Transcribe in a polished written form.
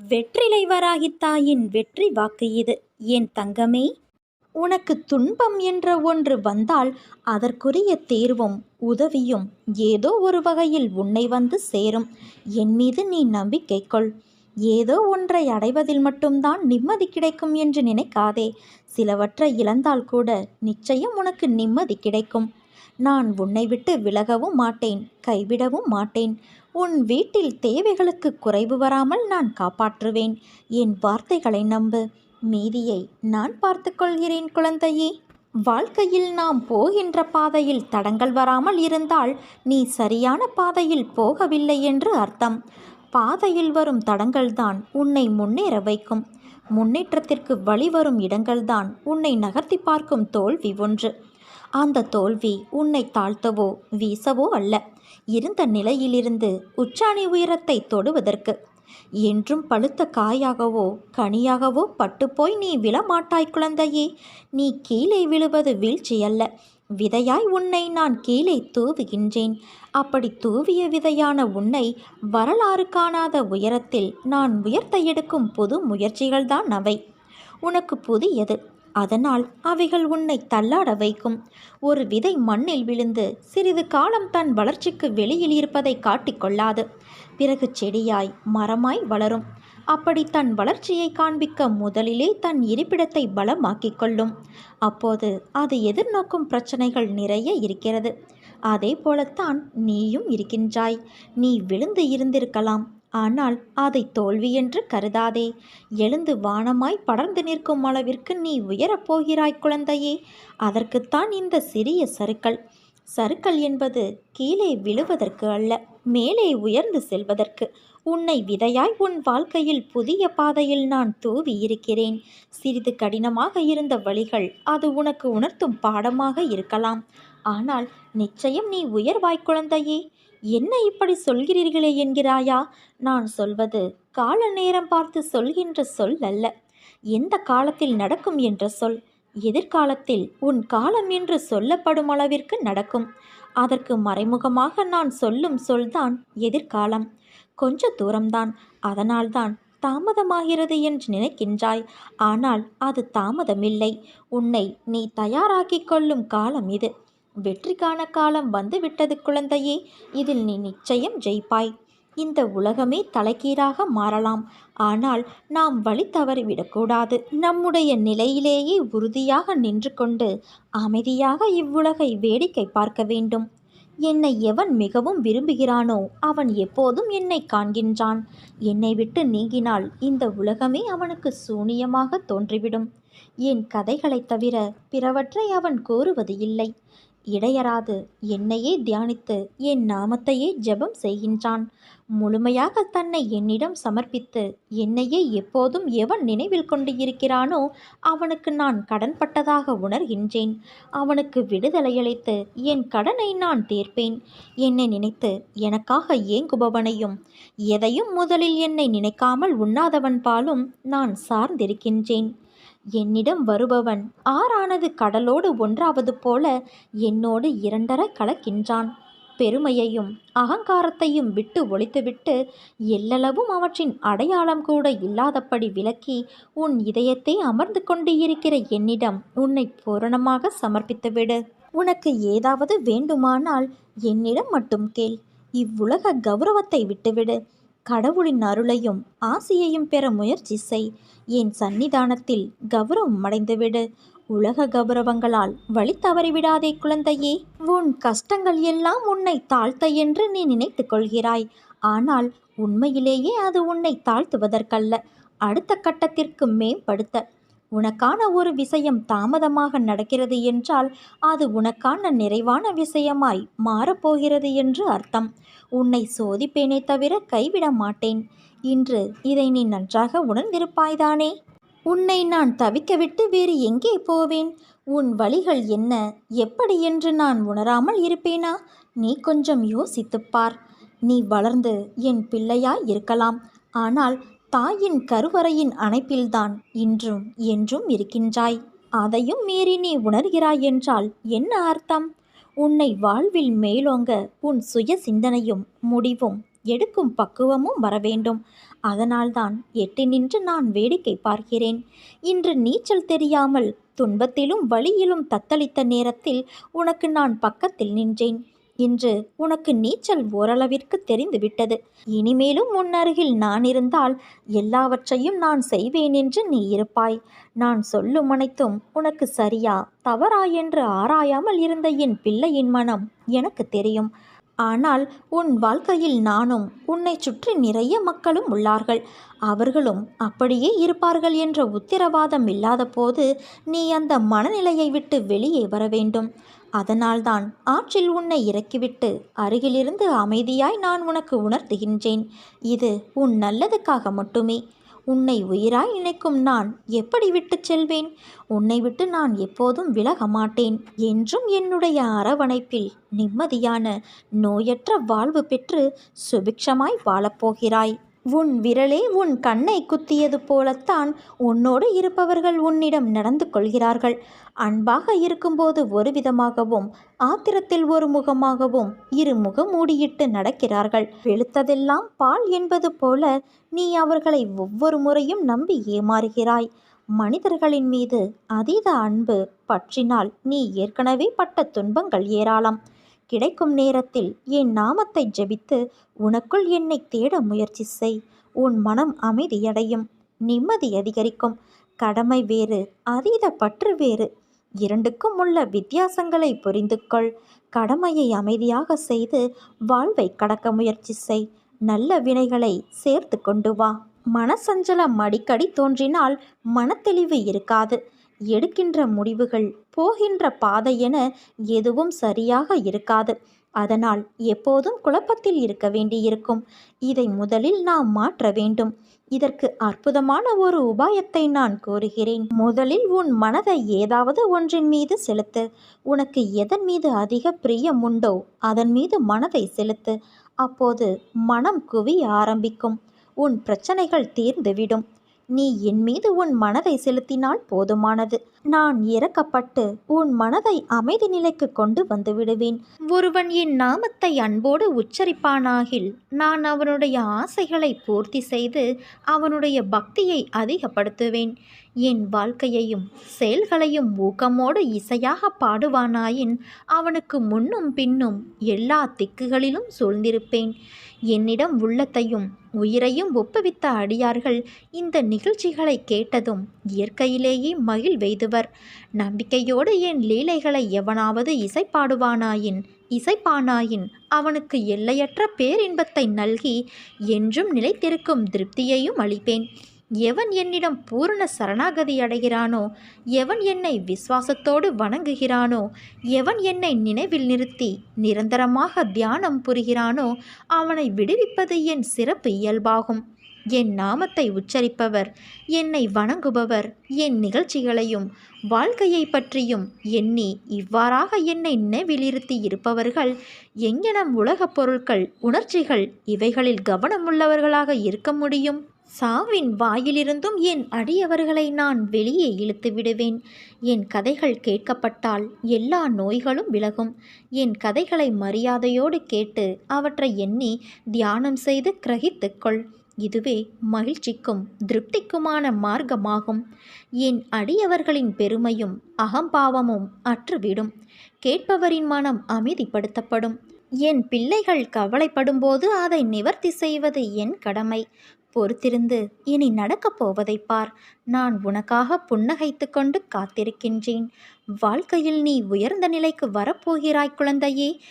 வெற்றிலை வராகி தாயின் வெற்றி வாக்கு இது. என் தங்கமே, உனக்கு துன்பம் என்ற ஒன்று வந்தால் அதற்குரிய தேர்வும் உதவியும் ஏதோ ஒரு வகையில் உன்னை வந்து சேரும். என் மீது நீ நம்பிக்கை கொள். ஏதோ ஒன்றை அடைவதில் மட்டும்தான் நிம்மதி கிடைக்கும் என்று நினைக்காதே. சிலவற்றை இழந்தால் கூட நிச்சயம் உனக்கு நிம்மதி கிடைக்கும். நான் உன்னை விட்டு விலகவும் மாட்டேன், கைவிடவும் மாட்டேன். உன் வீட்டில் தேவைகளுக்கு குறைவு வராமல் நான் காப்பாற்றுவேன். என் வார்த்தைகளை நம்பு. மீதியை நான் பார்த்து கொள்கிறேன் குழந்தையே. வாழ்க்கையில் நாம் போகின்ற பாதையில் தடங்கள் வராமல் இருந்தால் நீ சரியான பாதையில் போகவில்லை என்று அர்த்தம். பாதையில் வரும் தடங்கள்தான் உன்னை முன்னேற வைக்கும். முன்னேற்றத்திற்கு வழிவரும் இடங்கள்தான் உன்னை நகர்த்தி பார்க்கும் தோல்வி ஒன்று. அந்த தோல்வி உன்னை தாழ்த்தவோ வீசவோ அல்ல, இருந்த நிலையிலிருந்து உச்சாணி உயரத்தை தொடுவதற்கு. என்றும் பழுத்த காயாகவோ கனியாகவோ பட்டுப்போய் நீ விழமாட்டாய் குழந்தையே. நீ கீழே விழுவது வீழ்ச்சி அல்ல, விதையாய் உன்னை நான் கீழே தூவுகின்றேன். அப்படி தூவிய விதையான உன்னை வரலாறு காணாத உயரத்தில் நான் உயர்த்த எடுக்கும் புது முயற்சிகள்தான் அவை. உனக்கு புதியது, அதனால் அவைகள் உன்னை தள்ளாட வைக்கும். ஒரு விதை மண்ணில் விழுந்து சிறிது காலம் தன் வளர்ச்சிக்கு வெளியில் இருப்பதை காட்டிக்கொள்ளாது. பிறகு செடியாய் மரமாய் வளரும். அப்படி தன் வளர்ச்சியை காண்பிக்க முதலிலே தன் இருப்பிடத்தை பலமாக்கிக் கொள்ளும். அப்போது அது எதிர்நோக்கும் பிரச்சனைகள் நிறைய இருக்கிறது. அதே போலத்தான் நீயும் இருக்கின்றாய். நீ விழுந்து இருந்திருக்கலாம், ஆனால் அதை தோல்வி என்று கருதாதே. எழுந்து வானமாய் படர்ந்து நிற்கும் அளவிற்கு நீ உயரப்போகிறாய் குழந்தையே. அதற்குத்தான் இந்த சிறிய சறுக்கல். சறுக்கல் என்பது கீழே விழுவதற்கு அல்ல, மேலே உயர்ந்து செல்வதற்கு. உன்னை விதையாய் உன் வாழ்க்கையில் புதிய பாதையில் நான் தூவி இருக்கிறேன். சிறிது கடினமாக இருந்த வழிகள் அது உனக்கு உணர்த்தும் பாடமாக இருக்கலாம். ஆனால் நிச்சயம் நீ உயர்வாய் குழந்தையே. என்ன இப்படி சொல்கிறீர்களே என்கிறாயா? நான் சொல்வது கால நேரம் பார்த்து சொல்கின்ற சொல் அல்ல, எந்த காலத்தில் நடக்கும் என்ற சொல். எதிர்காலத்தில் உன் காலம் என்று சொல்லப்படும் அளவிற்கு நடக்கும். அதற்கு மறைமுகமாக நான் சொல்லும் சொல்தான் எதிர்காலம். கொஞ்ச தூரம்தான், அதனால்தான் தாமதமாகிறது என்று நினைக்கின்றாய். ஆனால் அது தாமதமில்லை. உன்னை நீ தயாராக்கிக் கொள்ளும் காலம் இது. வெற்றிக்கான காலம் வந்துவிட்டது குழந்தையே. இதில் நீ நிச்சயம் ஜெயிப்பாய். இந்த உலகமே தலைகீழாக மாறலாம், ஆனால் நாம் வழி தவறிவிடக்கூடாது. நம்முடைய நிலையிலேயே உறுதியாக நின்று கொண்டு அமைதியாக இவ்வுலகை வேடிக்கை பார்க்க வேண்டும். என்னை எவன் மிகவும் விரும்புகிறானோ அவன் எப்போதும் என்னை காண்கின்றான். என்னை விட்டு நீங்கினால் இந்த உலகமே அவனுக்கு சூனியமாக தோன்றிவிடும். என் கதைகளைத் தவிர பிறவற்றை அவன் கூறுவது இல்லை. இடையராது என்னையே தியானித்து என் நாமத்தையே ஜெபம் செய்கின்றான். முழுமையாக தன்னை என்னிடம் சமர்ப்பித்து என்னையே எப்போதும் எவன் நினைவில் கொண்டு இருக்கிறானோ அவனுக்கு நான் கடன்பட்டதாக உணர்கின்றேன். அவனுக்கு விடுதலையளித்து என் கடனை நான் தீர்ப்பேன். என்னை நினைத்து எனக்காக ஏங்குபவனையும் எதையும் முதலில் என்னை நினைக்காமல் உண்ணாதவன் பாலும் நான் சார்ந்திருக்கின்றேன். என்னிடம் வருபவன் ஆறானது கடலோடு ஒன்றாவது போல என்னோடு இரண்டர கலக்கின்றான். பெருமையையும் அகங்காரத்தையும் விட்டு ஒழித்துவிட்டு எல்லளவும் அவற்றின் அடையாளம் கூட இல்லாதபடி விலக்கி உன் இதயத்தை அமர்ந்து கொண்டு இருக்கிற என்னிடம் உன்னை பூரணமாக சமர்ப்பித்துவிடு. உனக்கு ஏதாவது வேண்டுமானால் என்னிடம் மட்டும் கேள். இவ்வுலக கௌரவத்தை விட்டுவிடு. கடவுளின் அருளையும் ஆசியையும் பெற முயற்சி செய். என் சன்னிதானத்தில் கௌரவம் அடைந்துவிடு. உலக கௌரவங்களால் வழி தவறிவிடாதே குழந்தையே. உன் கஷ்டங்கள் எல்லாம் உன்னை தாழ்த்த என்று நீ நினைத்து கொள்கிறாய். ஆனால் உண்மையிலேயே அது உன்னை தாழ்த்துவதற்கல்ல, அடுத்த கட்டத்திற்கு மேம்படுத்த. உனக்கான ஒரு விஷயம் தாமதமாக நடக்கிறது என்றால் அது உனக்கான நிறைவான விஷயமாய் மாறப்போகிறது என்று அர்த்தம். உன்னை சோதிப்பேனே தவிர கைவிட மாட்டேன். இன்று இதை நீ நன்றாக உணர்ந்திருப்பாய்தானே? உன்னை நான் தவிக்க விட்டு வேறு எங்கே போவேன்? உன் வழிகள் என்ன, எப்படி என்று நான் உணராமல் இருப்பேனா? நீ கொஞ்சம் யோசித்துப்பார். நீ வளர்ந்து என் பிள்ளையாய் இருக்கலாம், ஆனால் தாயின் கருவறையின் அணைப்பில்தான் இன்றும் என்றும் இருக்கின்றாய். அதையும் மீறி நீ உணர்கிறாய் என்றால் என்ன அர்த்தம்? உன்னை வாழ்வில் மேலோங்க உன் சுய சிந்தனையும் முடிவும் எடுக்கும் பக்குவமும் வர வேண்டும். அதனால்தான் எட்டி நின்று நான் வேடிக்கை பார்க்கிறேன். இன்று நீச்சல் தெரியாமல் துன்பத்திலும் வலியிலும் தத்தளித்த நேரத்தில் உனக்கு நான் பக்கத்தில் நின்றேன். இன்று உனக்கு நீச்சல் ஓரளவிற்கு தெரிந்துவிட்டது. இனிமேலும் உன் அருகில் நான் இருந்தால் எல்லாவற்றையும் நான் செய்வேன் என்று நீ இருப்பாய். நான் சொல்லும் அனைத்தும் உனக்கு சரியா தவறா என்று ஆராயாமல் இருந்த என் பிள்ளையின் மனம் எனக்கு தெரியும். ஆனால் உன் வாழ்க்கையில் நானும் உன்னை சுற்றி நிறைய மக்களும் உள்ளார்கள். அவர்களும் அப்படியே இருப்பார்கள் என்ற உத்தரவாதம் இல்லாத போது நீ அந்த மனநிலையை விட்டு வெளியே வர வேண்டும். அதனால்தான் ஆற்றில் உன்னை இறக்கிவிட்டு அருகிலிருந்து அமைதியாய் நான் உனக்கு உணர்த்துகின்றேன். இது உன் நல்லதுக்காக மட்டுமே. உன்னை உயிராய் நினைக்கும் நான் எப்படி விட்டு செல்வேன்? உன்னை விட்டு நான் எப்போதும் விலக மாட்டேன். என்றும் என்னுடைய அரவணைப்பில் நிம்மதியான நோயற்ற வாழ்வு பெற்று சுபிக்ஷமாய் வாழப்போகிறாய். உன் விரலே உன் கண்ணை குத்தியது போலத்தான் உன்னோடு இருப்பவர்கள் உன்னிடம் நடந்து கொள்கிறார்கள். அன்பாக இருக்கும்போது ஒரு விதமாகவும் ஆத்திரத்தில் ஒரு முகமாகவும் இரு முகமூடியிட்டு நடக்கிறார்கள். வெளுத்ததெல்லாம் பால் என்பது போல நீ அவர்களை ஒவ்வொரு முறையும் நம்பி ஏமாறுகிறாய். மனிதர்களின் மீது அதீத அன்பு பற்றினால் நீ ஏற்கனவே பட்ட துன்பங்கள் ஏராளம். கிடைக்கும் நேரத்தில் என் நாமத்தை ஜெபித்து உனக்குள் என்னை தேட முயற்சி செய். உன் மனம் அமைதியடையும், நிம்மதி அதிகரிக்கும். கடமை வேறு, அதீத பற்று வேறு. இரண்டுக்கும் உள்ள வித்தியாசங்களை புரிந்து கொள். கடமையை அமைதியாக செய்து வாழ்வை கடக்க முயற்சி செய். நல்ல வினைகளை சேர்த்து கொண்டு வா. மனசஞ்சலம் அடிக்கடி தோன்றினால் மனத்தெளிவு இருக்காது. எடுக்கின்ற முடிவுகள் போகின்ற பாதை என எதுவும் சரியாக இருக்காது. அதனால் எப்போதும் குழப்பத்தில் இருக்க வேண்டியிருக்கும். இதை முதலில் நாம் மாற்ற வேண்டும். இதற்கு அற்புதமான ஒரு உபாயத்தை நான் கூறுகிறேன். முதலில் உன் மனதை ஏதாவது ஒன்றின் மீது செலுத்து. உனக்கு எதன் மீது அதிக பிரியம் உண்டோ அதன் மீது மனதை செலுத்து. அப்போது மனம் குவிய ஆரம்பிக்கும். உன் பிரச்சனைகள் தீர்ந்துவிடும். நீ என் மீது உன் மனதை செலுத்தினால் போதுமானது. நான் இறக்கப்பட்டு உன் மனதை அமைதி நிலைக்கு கொண்டு வந்து விடுவேன். ஒருவன் என் நாமத்தை அன்போடு உச்சரிப்பானாகில் நான் அவனுடைய ஆசைகளை பூர்த்தி செய்து அவனுடைய பக்தியை அதிகப்படுத்துவேன். என் வாழ்க்கையையும் செயல்களையும் ஊக்கமோடு இசையாக பாடுவானாயின் அவனுக்கு முன்னும் பின்னும் எல்லா திக்குகளிலும் சூழ்ந்திருப்பேன். என்னிடம் உள்ளத்தையும் உயிரையும் ஒப்புவித்த அடியார்கள் இந்த நிகழ்ச்சிகளை கேட்டதும் இயற்கையிலேயே மகிழ்வெய்துவர். நம்பிக்கையோடு என் லீலைகளை எவனாவது இசைப்பானாயின் அவனுக்கு எல்லையற்ற பேரின்பத்தை நல்கி என்றும் நிலைத்திருக்கும் திருப்தியையும் அளிப்பேன். எவன் என்னிடம் பூரண சரணாகதி அடைகிறானோ, எவன் என்னை விசுவாசத்தோடு வணங்குகிறானோ, எவன் என்னை நினைவில் நிறுத்தி நிரந்தரமாக தியானம் புரிகிறானோ அவனை விடுவிப்பது என் சிறப்பு இயல்பாகும். என் நாமத்தை உச்சரிப்பவர், என்னை வணங்குபவர், என் நிகழ்ச்சிகளையும் வாழ்க்கையை பற்றியும் எண்ணி இவ்வாறாக என்னை நினைவிலிருத்தி இருப்பவர்கள் எங்கெனம் உலகப் பொருட்கள், உணர்ச்சிகள் இவைகளில் கவனமுள்ளவர்களாக இருக்க முடியும்? சாவின் வாயிலிருந்தும் என் அடியவர்களை நான் வெளியே இழுத்து விடுவேன். என் கதைகள் கேட்கப்பட்டால் எல்லா நோய்களும் விலகும். என் கதைகளை மரியாதையோடு கேட்டு அவற்றை எண்ணி தியானம் செய்து கிரகித்துக்கொள். இதுவே மகிழ்ச்சிக்கும் திருப்திக்குமான மார்க்கமாகும். என் அடியவர்களின் பெருமையும் அகம்பாவமும் அற்றுவிடும். கேட்பவரின் மனம் அமைதிப்படுத்தப்படும். என் பிள்ளைகள் கவலைப்படும்போது அதை நிவர்த்தி செய்வது என் கடமை. பொறுத்திருந்து இனி நடக்கப் போவதை பார். நான் உனக்காக புன்னகைத்து கொண்டு காத்திருக்கின்றேன். வாழ்க்கையில் நீ உயர்ந்த நிலைக்கு வரப்போகிறாய் குழந்தையே.